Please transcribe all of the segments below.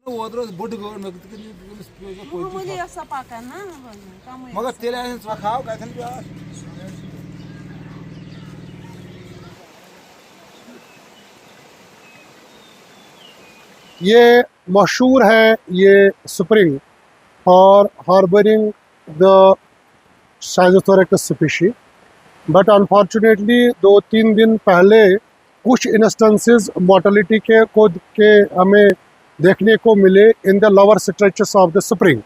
मुझे ऐसा पाका ना मगर तेल रखाओ ये मशहूर है ये स्प्रिंग और harbouring the schizothorax species, but unfortunately 2-3 दिन पहले कुछ इंस्टेंसेस मोर्टेलिटी के हमें देखने को मिले in the lower stretches of the spring.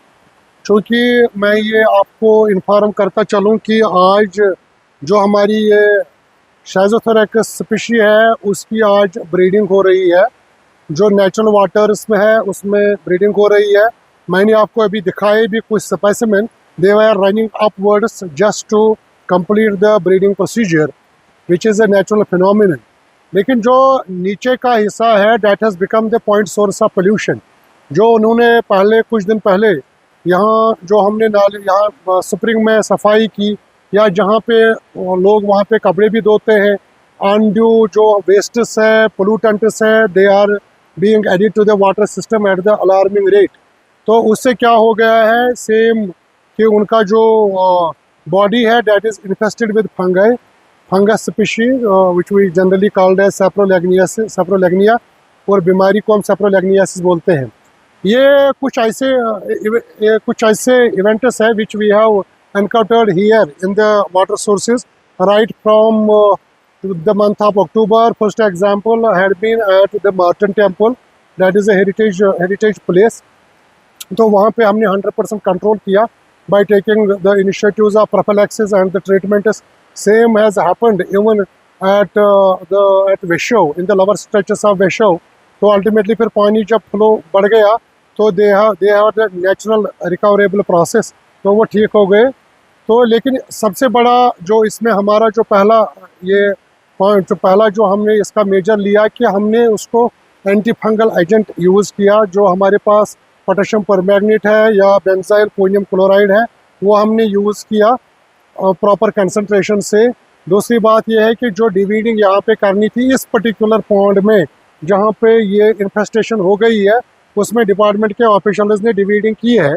क्योंकि मैं ये आपको इन्फॉर्म करता चलूँ कि आज जो हमारी ये साइज़ोथोरैकस स्पीशी है उसकी आज ब्रीडिंग हो रही है, जो नेचुरल वाटर्स में है उसमें ब्रीडिंग हो रही है। मैंने आपको अभी दिखाए भी कुछ specimen, they were running upwards just to complete the breeding procedure which is a natural phenomenon. लेकिन जो नीचे का हिस्सा है that has become the point source of pollution. जो उन्होंने पहले कुछ दिन पहले यहाँ जो हमने नाले यहाँ स्प्रिंग में सफाई की या जहाँ पे लोग वहाँ पे कपड़े भी धोते हैं, अनड्यू जो वेस्ट्स है पोल्यूटेंट्स है they are being added to the water system at the alarming rate. तो उससे क्या हो गया है सेम कि उनका जो बॉडी है that is infested with fungus species which we generally called as Saprolegnia, और बीमारी को हम सेप्रोलेग्नियासिस बोलते हैं। ये कुछ ऐसे इवेंट्स है which we have encountered here in the water sources right from the month of October. First example had been at the Martin Temple, that is a heritage place. तो वहाँ पे हमने 100% कंट्रोल किया by taking the initiatives of prophylaxis and the treatment is same has happened even at Vesho in the lower stretches of Vesho. तो ultimately फिर पानी जब flow बढ़ गया तो they have the natural recoverable process, तो वो ठीक हो गए। तो लेकिन सबसे बड़ा जो इसमें हमारा जो पहला ये पॉइंट जो हमने इसका मेजर लिया कि हमने उसको एंटी फंगल एजेंट यूज़ किया। जो हमारे पास पोटेशियम परमैंगनेट है या बेंजाइल कोनियम क्लोराइड है वो हमने यूज़ किया प्रॉपर कंसंट्रेशन से। दूसरी बात यह है कि जो डिवीडिंग यहाँ पे करनी थी इस पर्टिकुलर पॉन्ड में जहाँ पे ये इन्फेस्टेशन हो गई है उसमें डिपार्टमेंट के ऑफिशियल्स ने डिवीडिंग की है।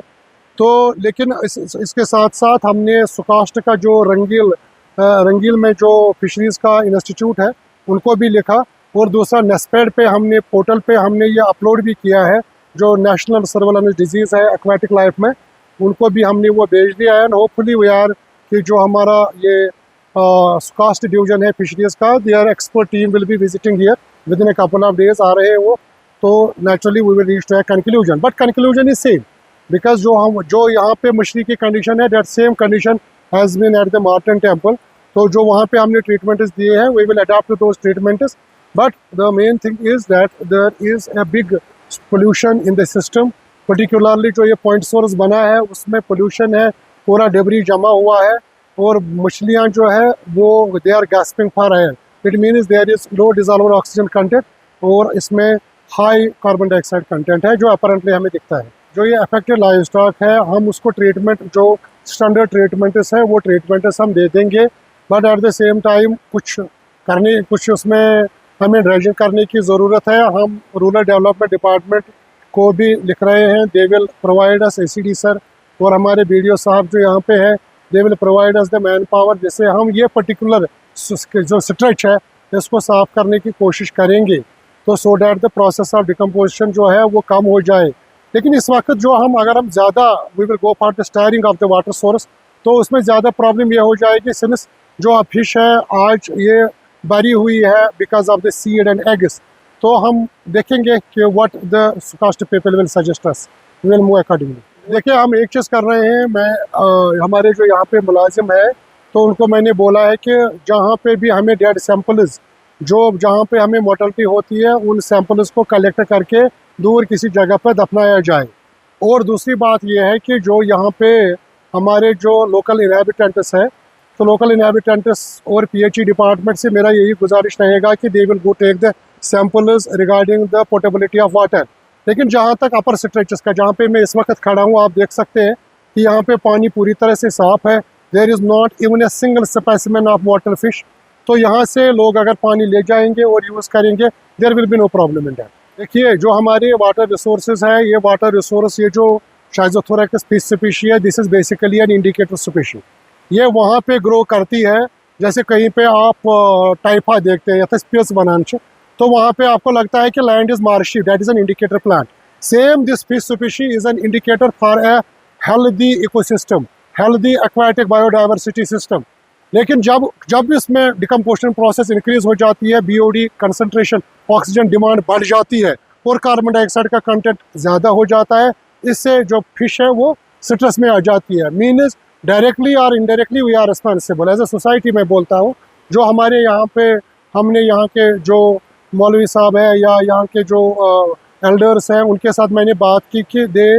तो लेकिन इसके साथ साथ हमने सुकास्ट का जो रंगील में जो फिशरीज़ का इंस्टीट्यूट है उनको भी लिखा, और दूसरा नेस्पेड पे हमने पोर्टल पे हमने ये अपलोड भी किया है जो नेशनल सर्वेलेंस डिजीज़ है एक्वाटिक लाइफ में, उनको भी हमने वो भेज दिया है। एंड होपफुली वी आर कि जो हमारा ये सुकास्ट डिवीजन है फिशरीज़ का their expert team will be visiting here within a couple of days आ रहे हैं वो। तो naturally we will reach to a conclusion, but conclusion is same because जो यहाँ पे मछली की कंडीशन है that same condition has been at the Martand temple. तो जो वहाँ पे हमने ट्रीटमेंट्स दिए हैं we will adopt to those treatments, but the main thing is that there is a big pollution in the system. Particularly जो ये पॉइंट सोर्स बना है उसमें पोल्यूशन है, पूरा डेबरी जमा हुआ है और मछलियाँ जो है वो they are gasping for air. It means there is low dissolved oxygen content और इसमें हाई कार्बन डाइऑक्साइड कंटेंट है जो अपरेंटली हमें दिखता है। जो ये अफेक्टेड लाइव स्टॉक है हम उसको ट्रीटमेंट जो स्टैंडर्ड ट्रीटमेंट्स है वो ट्रीटमेंट्स हम दे देंगे, but at the same time कुछ उसमें हमें ड्रेजिंग करने की ज़रूरत है। हम रूरल डेवलपमेंट डिपार्टमेंट को भी लिख रहे हैं, they will provide us ACD sir और हमारे BDO साहब जो यहाँ पे है they will provide us the man power, जिससे हम ये पर्टिकुलर जो स्ट्रेच है इसको साफ़ करने की कोशिश करेंगे तो so that the process of decomposition जो है वो कम हो जाए। लेकिन इस वक्त जो अगर हम ज़्यादा we will go for the stirring of the water source तो उसमें ज़्यादा प्रॉब्लम ये हो जाएगी सिंस जो फिश है आज ये बरी हुई है because of the seed and eggs. तो हम देखेंगे कि what the caste people will suggest us, we will move accordingly. देखिए हम एक चीज़ कर रहे हैं, मैं हमारे जो यहाँ पे मुलाजिम है तो उनको मैंने बोला है कि जहाँ पे भी हमें डेड सैंपल्स जो जहाँ पे हमें मोर्टेलिटी होती है उन सैंपल्स को कलेक्ट करके दूर किसी जगह पर दफनाया जाए। और दूसरी बात यह है कि जो यहाँ पे हमारे जो लोकल इनहैबिटेंट्स है तो लोकल इनहैबिटेंट्स और PHE डिपार्टमेंट से मेरा यही गुजारिश रहेगा कि they will go take the samples regarding the portability of water. लेकिन जहाँ तक अपर स्ट्रेचेस का जहाँ पे मैं इस वक्त खड़ा हूँ आप देख सकते हैं कि यहाँ पे पानी पूरी तरह से साफ़ है, there is not even a single specimen of water fish. तो यहाँ से लोग अगर पानी ले जाएंगे और यूज़ करेंगे there will be no problem in that. देखिए जो हमारे वाटर रिसोर्सेज है, ये वाटर रिसोर्स, ये जो शाइज़ोथोरैकस फिश स्पीशी है, this is basically an indicator species. ये वहाँ पे ग्रो करती है, जैसे कहीं पे आप टाइफा देखते हैं या थिस्पियस बनांच, तो वहाँ पे आपको लगता है कि land is marshy, that is an indicator plant. Same this fish species is an indicator for a healthy ecosystem, healthy aquatic biodiversity system. लेकिन जब जब इसमें डिकम्पोजिशन प्रोसेस इंक्रीज हो जाती है, बीओडी कंसंट्रेशन, ऑक्सीजन डिमांड बढ़ जाती है और कार्बन डाइऑक्साइड का कंटेंट ज़्यादा हो जाता है, इससे जो फिश है वो स्ट्रेस में आ जाती है। मीन्स डायरेक्टली और indirectly we are responsible as a society. मैं बोलता हूँ जो हमारे यहाँ पे, हमने यहाँ के जो मौलवी साहब है या यहाँ के जो एल्डर्स हैं, उनके साथ मैंने बात की कि they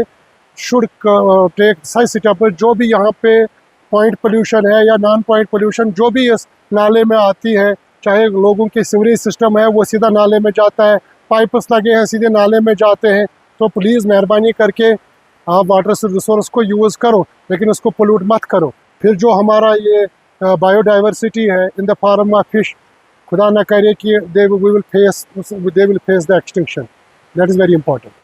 should take such step. जो भी यहाँ पे पॉइंट पोल्यूशन है या नॉन पॉइंट पोल्यूशन जो भी इस नाले में आती है, चाहे लोगों के सीवरेज सिस्टम है वो सीधा नाले में जाता है, पाइप्स लगे हैं सीधे नाले में जाते हैं, तो प्लीज़ मेहरबानी करके आप वाटर रिसोर्स को यूज़ करो, लेकिन उसको पोल्यूट मत करो। फिर जो हमारा ये बायोडाइवर्सिटी है in the form of fish, खुदा ना करे कि they will face the extinction. That is very important.